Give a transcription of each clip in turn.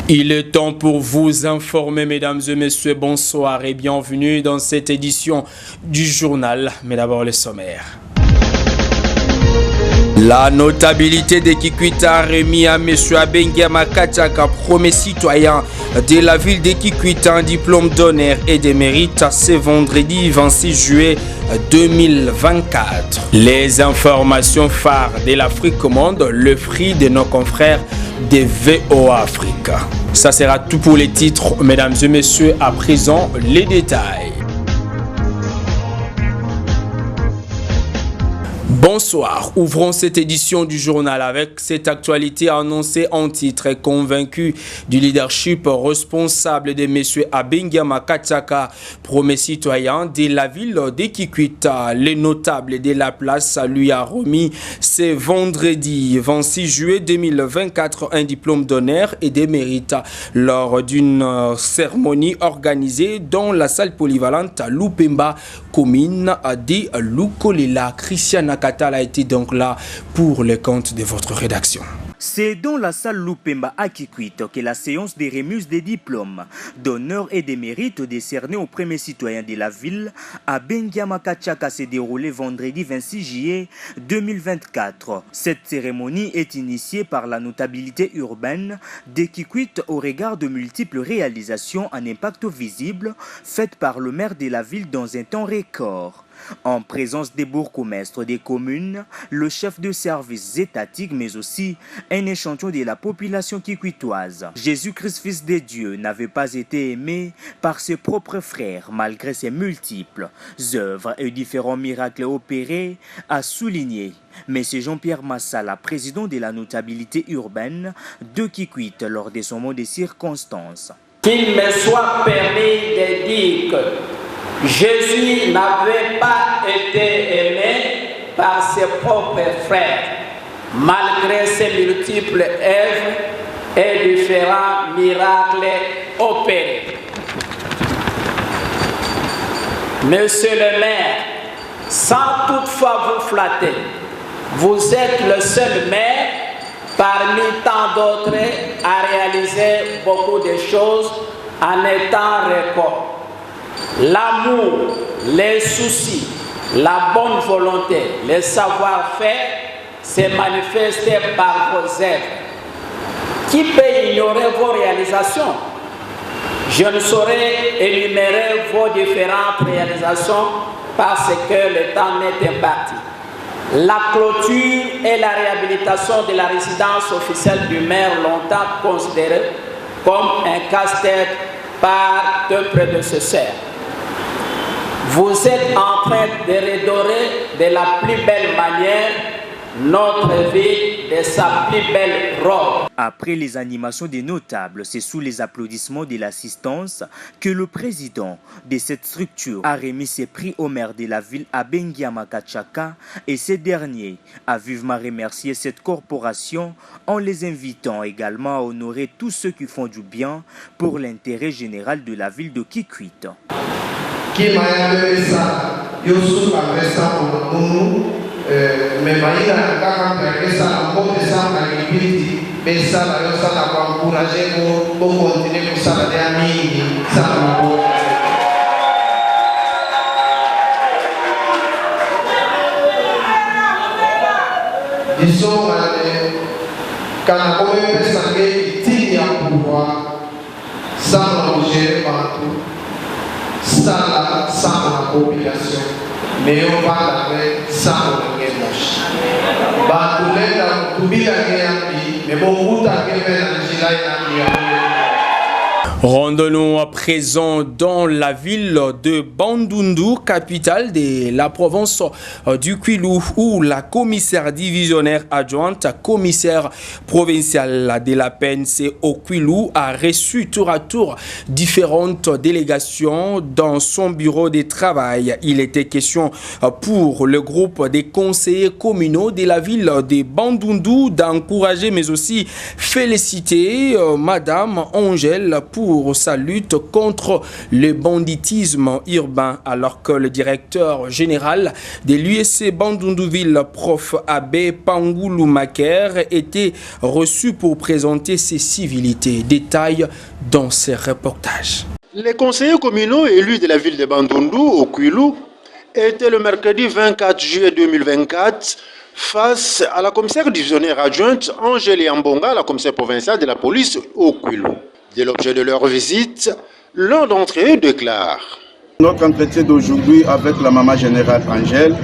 Il est temps pour vous informer, mesdames et messieurs, bonsoir et bienvenue dans cette édition du journal. Mais d'abord le sommaire. La notabilité de Kikwita a remis à M. Abengia Makachaka, premier citoyen de la ville de Kikwita, un diplôme d'honneur et de mérite ce vendredi 26 juillet 2024. Les informations phares de l'Afrique Monde, le fruit de nos confrères de VOA Africa. Ça sera tout pour les titres, mesdames et messieurs. À présent, les détails. Bonsoir, ouvrons cette édition du journal avec cette actualité annoncée en titre et convaincu du leadership responsable de M. Abengia Makachaka, premier citoyen de la ville de Kikwita. Les notables de la place lui a remis ce vendredi 26 juillet 2024 un diplôme d'honneur et de mérite lors d'une cérémonie organisée dans la salle polyvalente à Lupemba, commune de Lukolela. Christian Katal a été donc là pour le compte de votre rédaction. C'est dans la salle Lupemba à Kikwita que la séance des remises des diplômes d'honneur et de mérite décernés aux premiers citoyens de la ville Abengia Makachaka s'est déroulée vendredi 26 juillet 2024. Cette cérémonie est initiée par la notabilité urbaine de Kikwita au regard de multiples réalisations en impact visible faites par le maire de la ville dans un temps record. En présence des bourgmestres des communes, le chef de service étatique, mais aussi un échantillon de la population kikwitoise. Jésus-Christ, fils de Dieu, n'avait pas été aimé par ses propres frères, malgré ses multiples œuvres et différents miracles opérés, a souligné M. Jean-Pierre Massala, président de la notabilité urbaine de Kikwita, lors de son mot de circonstance. Qu'il me soit permis de dire que Jésus n'avait pas été aimé par ses propres frères, malgré ses multiples œuvres et différents miracles opérés. Monsieur le maire, sans toutefois vous flatter, vous êtes le seul maire parmi tant d'autres à réaliser beaucoup de choses en étant record. L'amour, les soucis, la bonne volonté, le savoir-faire s'est manifesté par vos œuvres. Qui peut ignorer vos réalisations? Je ne saurais énumérer vos différentes réalisations parce que le temps m'est imparti. La clôture et la réhabilitation de la résidence officielle du maire, longtemps considérée comme un casse-tête par deux prédécesseurs. Vous êtes en train de redorer de la plus belle manière notre vie de sa plus belle robe. Après les animations des notables, c'est sous les applaudissements de l'assistance que le président de cette structure a remis ses prix au maire de la ville Abengia Makachaka et ce dernier a vivement remercié cette corporation en les invitant également à honorer tous ceux qui font du bien pour l'intérêt général de la ville de Kikwita. Qui m'a donné ça, Yosu a fait ça pour nous, mais Maïla a fait ça en bon de ça, mais ça, ça l'a encouragé pour continuer pour ça, la amis, ça l'a disons, quand on a fait ça, il y a un pouvoir, ça l'a géré partout. Ça, sans la population, mais on va avec sans la moche. Mais beaucoup Rendons-nous à présent dans la ville de Bandundu, capitale de la province du Kwilu, où la commissaire divisionnaire adjointe, commissaire provinciale de la PNC au Kwilu, a reçu tour à tour différentes délégations dans son bureau de travail. Il était question pour le groupe des conseillers communaux de la ville de Bandundu d'encourager mais aussi féliciter Madame Angèle pour pour sa lutte contre le banditisme urbain, alors que le directeur général de l'USC Bandundu-Ville, prof. Abbé Pangoulou Maker, était reçu pour présenter ses civilités. Détails dans ces reportages. Les conseillers communaux élus de la ville de Bandundu, au Kwilu, étaient le mercredi 24 juillet 2024 face à la commissaire divisionnaire adjointe Angèle Ambonga, la commissaire provinciale de la police au Kwilu. Dès l'objet de leur visite, l'un d'entre eux déclare: Notre entretien d'aujourd'hui avec la maman générale Angèle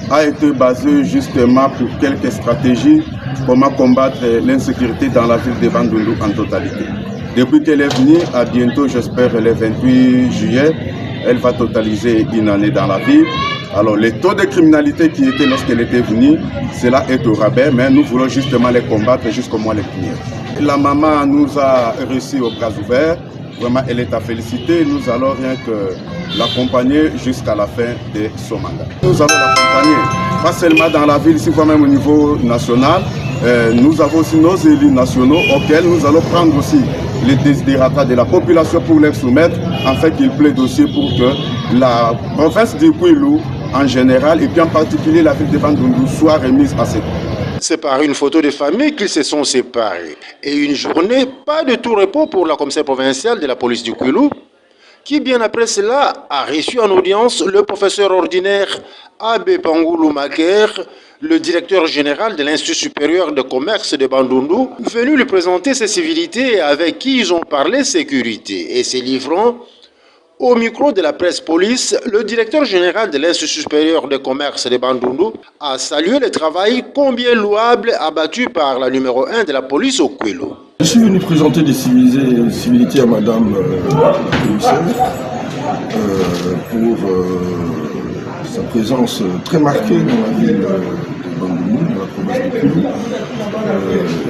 a été basé justement pour quelques stratégies, comment combattre l'insécurité dans la ville de Bandundu en totalité. Depuis qu'elle est venue, à bientôt, j'espère le 28 juillet, elle va totaliser une année dans la ville. Alors, les taux de criminalité qui étaient lorsqu'elle était venue, cela est au rabais, mais nous voulons justement les combattre jusqu'au mois de juillet. La maman nous a reçus aux bras ouverts. Vraiment, elle est à féliciter. Nous allons rien que l'accompagner jusqu'à la fin de son mandat. Nous allons l'accompagner, pas seulement dans la ville, ici, même au niveau national. Nous avons aussi nos élus nationaux auxquels nous allons prendre aussi les désidératas de la population pour les soumettre, afin qu'ils plaident aussi pour que la province du Kwilu en général, et puis en particulier la ville de Bandundu, soit remise à ses droits. C'est par une photo de famille qu'ils se sont séparés. Et une journée, pas de tout repos pour la commissaire provinciale de la police du Kwilu, qui bien après cela a reçu en audience le professeur ordinaire Abbé Pangoulou Maker, le directeur général de l'Institut supérieur de commerce de Bandundu, venu lui présenter ses civilités avec qui ils ont parlé sécurité. Et se livrant au micro de la presse police, le directeur général de l'Institut supérieur de commerce de Bandundu a salué le travail combien louable abattu par la numéro 1 de la police au Kwilu. Je suis venu présenter des civilités à madame la commissaire pour sa présence très marquée dans la ville de Bandundu, dans la province de Kwilu,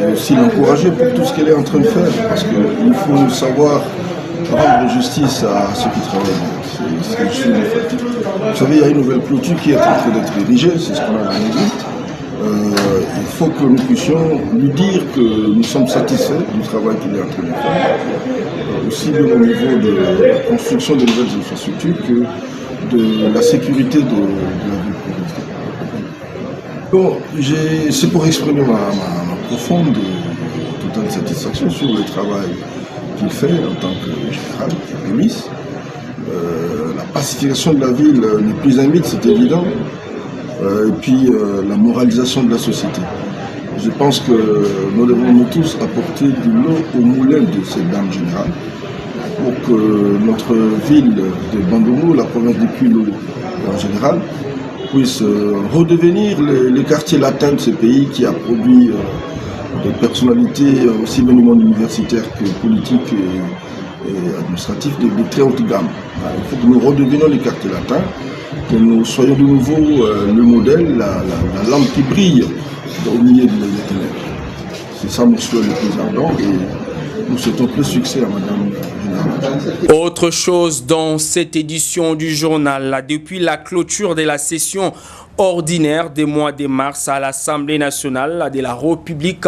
et aussi l'encourager pour tout ce qu'elle est en train de faire, parce qu'il faut savoir rendre justice à ceux qui travaillent. C'est ce que je suis venu faire. Vous savez, il y a une nouvelle clôture qui est en train d'être érigée, c'est ce qu'on a dit. Il faut que nous puissions lui dire que nous sommes satisfaits du travail qu'il est en train de faire, aussi bien au niveau de la construction de nouvelles infrastructures que de la sécurité de la ville provinciale. Bon, c'est pour exprimer ma profonde et totale satisfaction sur le travail qu'il fait en tant que général de police. La pacification de la ville n'est plus un mythe, c'est évident. Et puis la moralisation de la société. Je pense que nous devons nous tous apporter de l'eau au moulin de cette dame générale pour que notre ville de Bandundu, la province du Kwilu en général, puisse redevenir les quartiers latins de ce pays qui a produit des personnalités aussi bien du monde universitaire que politique et administratif de très haute gamme. Il faut que nous redevenions les quartiers latins, que nous soyons de nouveau le modèle, la lampe qui brille au milieu des ténèbres. C'est ça mon souhait le plus ardent et nous souhaitons plus succès à Madame Générale. Autre chose dans cette édition du journal, depuis la clôture de la session ordinaire des mois de mars à l'Assemblée nationale de la République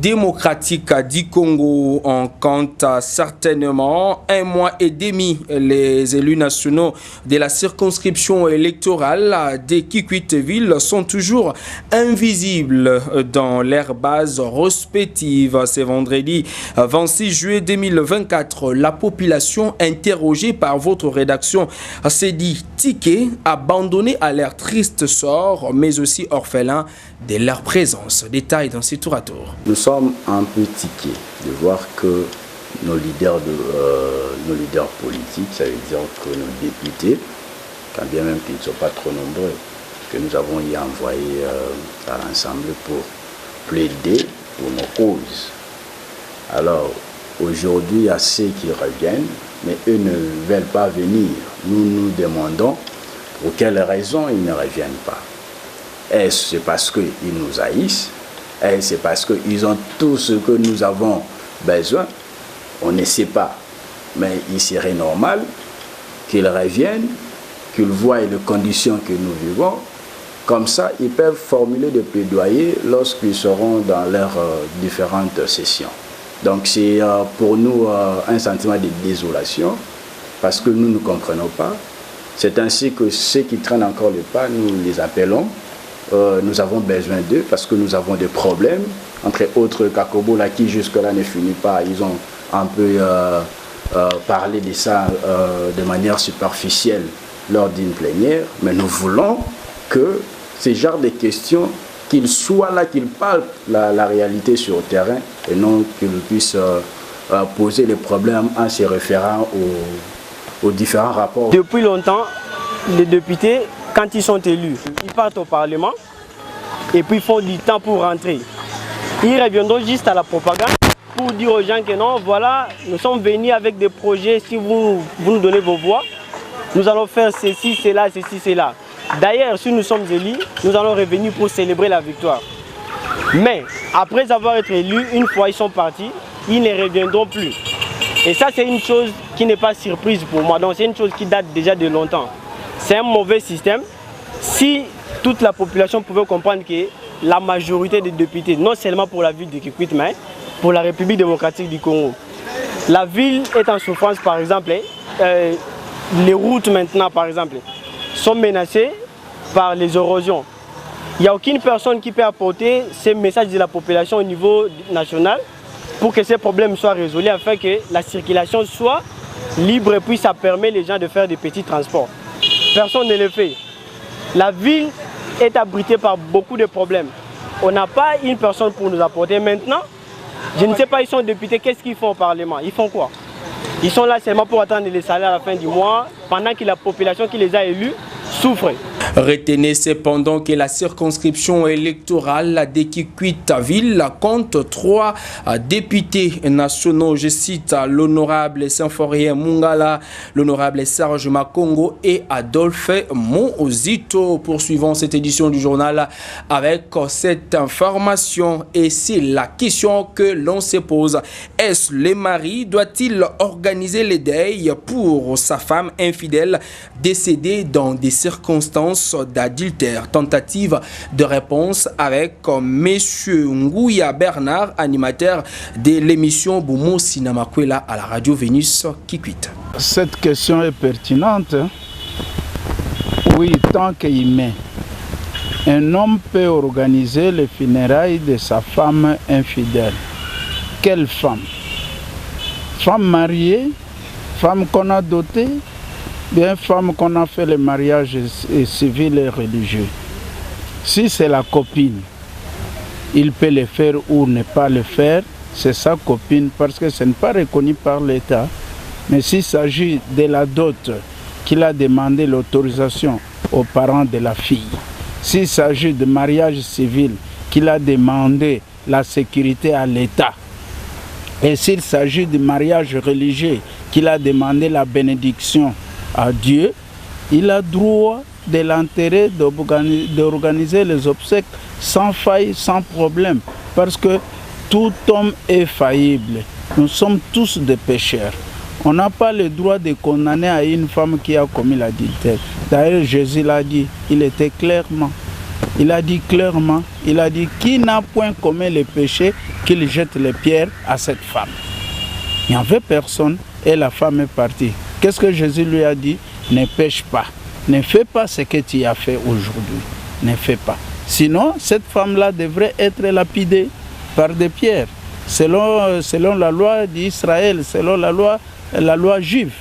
démocratique du Congo, on compte certainement 1 mois et demi. Les élus nationaux de la circonscription électorale de Kikwit-Ville sont toujours invisibles dans leurs bases respectives. C'est vendredi 26 juillet 2024. La population interrogée par votre rédaction s'est dit tiquée, abandonnée à leur triste sort, mais aussi orphelins de leur présence. Détail dans ces tour à tour. Nous sommes un peu tiqués de voir que nos leaders politiques, ça veut dire que nos députés, quand bien même qu'ils ne sont pas trop nombreux, que nous avons y envoyé à l'Assemblée pour plaider pour nos causes. Alors, aujourd'hui, il y a ceux qui reviennent, mais eux ne veulent pas venir. Nous nous demandons pour quelles raisons ils ne reviennent pas. Est-ce c'est parce qu'ils nous haïssent? Est-ce c'est parce qu'ils ont tout ce que nous avons besoin? On ne sait pas. Mais il serait normal qu'ils reviennent, qu'ils voient les conditions que nous vivons. Comme ça, ils peuvent formuler des plaidoyers lorsqu'ils seront dans leurs différentes sessions. Donc c'est pour nous un sentiment de désolation parce que nous ne comprenons pas. C'est ainsi que ceux qui traînent encore le pas, nous les appelons. Nous avons besoin d'eux parce que nous avons des problèmes. Entre autres, Kakobola qui jusque-là ne finit pas, ils ont un peu parlé de ça de manière superficielle lors d'une plénière. Mais nous voulons que ces genres de questions, qu'ils soient là, qu'ils parlent la réalité sur le terrain et non qu'ils puissent poser les problèmes en se référant aux différents rapports. Depuis longtemps, les députés, quand ils sont élus, ils partent au Parlement et puis ils font du temps pour rentrer. Ils reviendront juste à la propagande pour dire aux gens que non, voilà, nous sommes venus avec des projets, si vous nous donnez vos voix, nous allons faire ceci, cela, ceci, cela. D'ailleurs, si nous sommes élus, nous allons revenir pour célébrer la victoire. Mais après avoir été élus, une fois ils sont partis, ils ne reviendront plus. Et ça, c'est une chose qui n'est pas surprise pour moi. Donc c'est une chose qui date déjà de longtemps. C'est un mauvais système. Si toute la population pouvait comprendre que la majorité des députés, non seulement pour la ville de Kikwit, mais pour la République démocratique du Congo, la ville est en souffrance, par exemple, les routes maintenant, par exemple, sont menacées par les érosions. Il n'y a aucune personne qui peut apporter ces messages de la population au niveau national pour que ces problèmes soient résolus, afin que la circulation soit libre et puis ça permet les gens de faire des petits transports. Personne ne le fait. La ville est abritée par beaucoup de problèmes. On n'a pas une personne pour nous apporter. Maintenant, je ne sais pas, ils sont députés, qu'est-ce qu'ils font au Parlement? Ils font quoi? Ils sont là seulement pour attendre les salaires à la fin du mois, pendant que la population qui les a élus souffre. Retenez cependant que la circonscription électorale de Kikwit-Ville compte 3 députés nationaux. Je cite l'honorable Symphorien Mungala, l'honorable Serge Makongo et Adolphe Monzito. Poursuivons cette édition du journal avec cette information. Et c'est la question que l'on se pose. Est-ce le mari doit-il organiser les deuils pour sa femme infidèle décédée dans des circonstances d'adultère? Tentative de réponse avec Monsieur Ngouya Bernard, animateur de l'émission Boumo Sinamakwela à la radio Vénus Kikwit. Cette question est pertinente. Oui, tant qu'il met, un homme peut organiser les funérailles de sa femme infidèle. Quelle femme? Femme mariée, femme qu'on a dotée, bien femme qu'on a fait le mariage civil et religieux. Si c'est la copine, il peut le faire ou ne pas le faire, c'est sa copine parce que ce n'est pas reconnu par l'État. Mais s'il s'agit de la dot qu'il a demandé l'autorisation aux parents de la fille, s'il s'agit de mariage civil qu'il a demandé la sécurité à l'État, et s'il s'agit de mariage religieux qu'il a demandé la bénédiction à Dieu, il a droit de l'intérêt d'organiser les obsèques sans faille, sans problème. Parce que tout homme est faillible. Nous sommes tous des pécheurs. On n'a pas le droit de condamner à une femme qui a commis l'adultère. D'ailleurs, Jésus l'a dit, il était clairement. Il a dit clairement, il a dit, qui n'a point commis le péché, qu'il jette les pierres à cette femme. Il n'y avait personne et la femme est partie. Qu'est-ce que Jésus lui a dit? Ne pêche pas. Ne fais pas ce que tu as fait aujourd'hui. Ne fais pas. Sinon, cette femme-là devrait être lapidée par des pierres. Selon la loi d'Israël, selon la loi juive.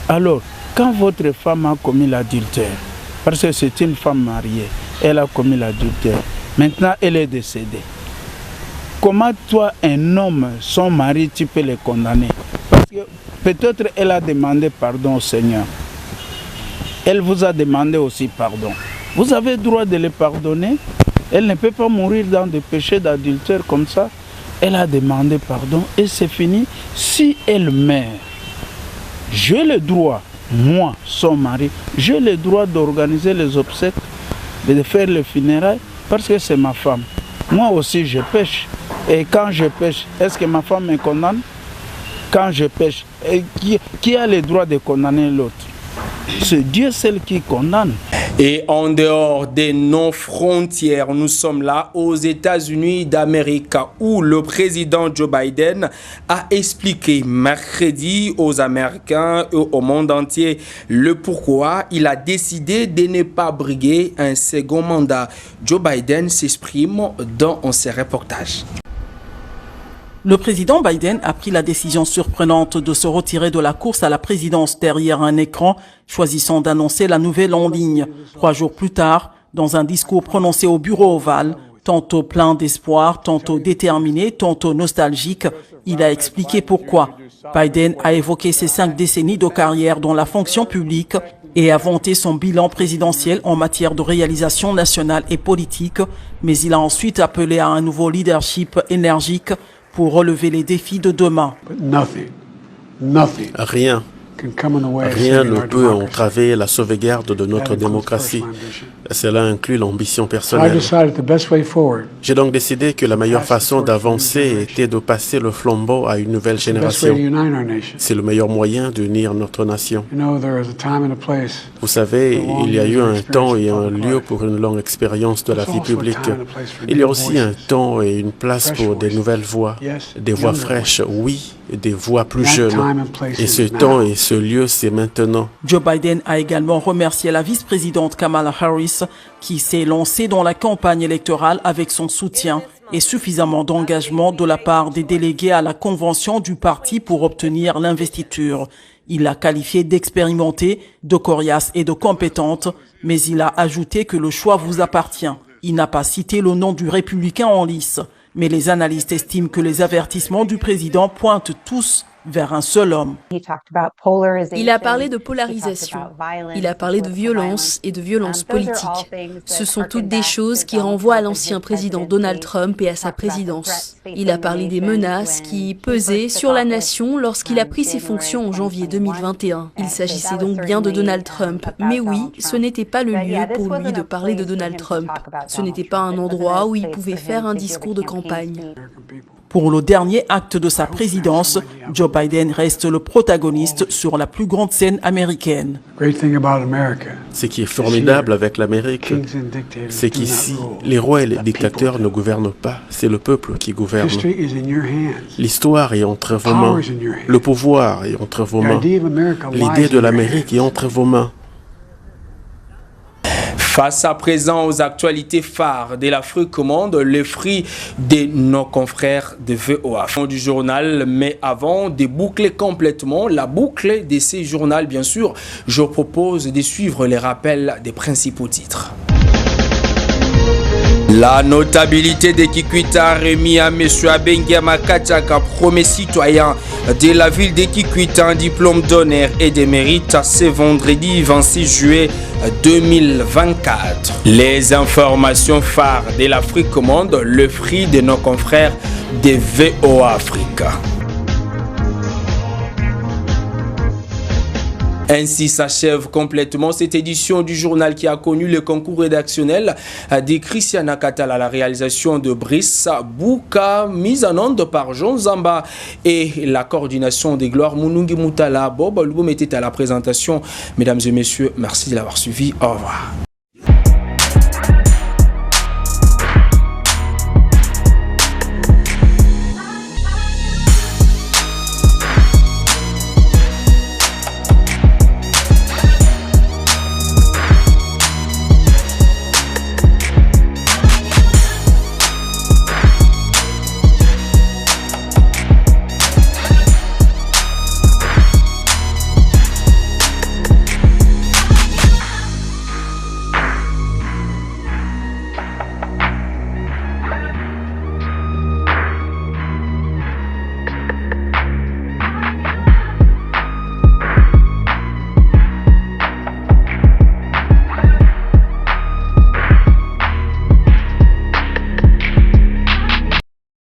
Alors, quand votre femme a commis l'adultère, parce que c'est une femme mariée, elle a commis l'adultère, maintenant elle est décédée. Comment toi, un homme, son mari, tu peux le condamner? Parce que peut-être elle a demandé pardon au Seigneur. Elle vous a demandé aussi pardon. Vous avez le droit de le pardonner. Elle ne peut pas mourir dans des péchés d'adultère comme ça. Elle a demandé pardon et c'est fini. Si elle meurt, j'ai le droit, moi, son mari, j'ai le droit d'organiser les obsèques, de faire les funérailles, parce que c'est ma femme. Moi aussi, je pêche. Et quand je pêche, est-ce que ma femme me condamne? Quand je pêche, qui a le droit de condamner l'autre? C'est Dieu seul qui condamne. Et en dehors de nos frontières, nous sommes là aux États-Unis d'Amérique où le président Joe Biden a expliqué mercredi aux Américains et au monde entier le pourquoi il a décidé de ne pas briguer un second mandat. Joe Biden s'exprime dans ses reportages. Le président Biden a pris la décision surprenante de se retirer de la course à la présidence derrière un écran, choisissant d'annoncer la nouvelle en ligne. 3 jours plus tard, dans un discours prononcé au bureau ovale, tantôt plein d'espoir, tantôt déterminé, tantôt nostalgique, il a expliqué pourquoi. Biden a évoqué ses 5 décennies de carrière dans la fonction publique et a vanté son bilan présidentiel en matière de réalisation nationale et politique, mais il a ensuite appelé à un nouveau leadership énergique pour relever les défis de demain. Rien ne peut entraver la sauvegarde de notre démocratie. Cela inclut l'ambition personnelle. J'ai donc décidé que la meilleure façon d'avancer était de passer le flambeau à une nouvelle génération. C'est le meilleur moyen d'unir notre nation. Vous savez, il y a eu un temps et un lieu pour une longue expérience de la vie publique. Il y a aussi un temps et une place pour des nouvelles voix, des voix fraîches, oui, des voix plus jeunes. Et ce temps et ce lieu, c'est maintenant. Joe Biden a également remercié la vice-présidente Kamala Harris qui s'est lancée dans la campagne électorale avec son soutien et suffisamment d'engagement de la part des délégués à la convention du parti pour obtenir l'investiture. Il l'a qualifiée d'expérimentée, de coriace et de compétente, mais il a ajouté que le choix vous appartient. Il n'a pas cité le nom du républicain en lice, mais les analystes estiment que les avertissements du président pointent tous vers un seul homme. Il a parlé de polarisation, il a parlé de violence et de violence politique. Ce sont toutes des choses qui renvoient à l'ancien président Donald Trump et à sa présidence. Il a parlé des menaces qui pesaient sur la nation lorsqu'il a pris ses fonctions en janvier 2021. Il s'agissait donc bien de Donald Trump. Mais oui, ce n'était pas le lieu pour lui de parler de Donald Trump. Ce n'était pas un endroit où il pouvait faire un discours de campagne. Pour le dernier acte de sa présidence, Joe Biden reste le protagoniste sur la plus grande scène américaine. Ce qui est formidable avec l'Amérique, c'est qu'ici, les rois et les dictateurs ne gouvernent pas, c'est le peuple qui gouverne. L'histoire est entre vos mains, le pouvoir est entre vos mains, l'idée de l'Amérique est entre vos mains. Face à présent aux actualités phares de l'Afrique monde, les fruits de nos confrères de VOA. Fin du journal, mais avant de boucler complètement la boucle de ces journaux, bien sûr, je propose de suivre les rappels des principaux titres. La notabilité de Kikwit a remis à M. Abengiama Katchaka, premier citoyen de la ville de Kikwit, un diplôme d'honneur et de mérite ce vendredi 26 juillet 2024. Les informations phares de l'Afrique monde, le fruit de nos confrères de VOA Africa. Ainsi s'achève complètement cette édition du journal qui a connu le concours rédactionnel de Christiana Katal à la réalisation de Brice Bouka, mise en onde par Jean Zamba et la coordination des gloires Munungi Moutala. Bob Loubom était à la présentation. Mesdames et messieurs, merci de l'avoir suivi. Au revoir.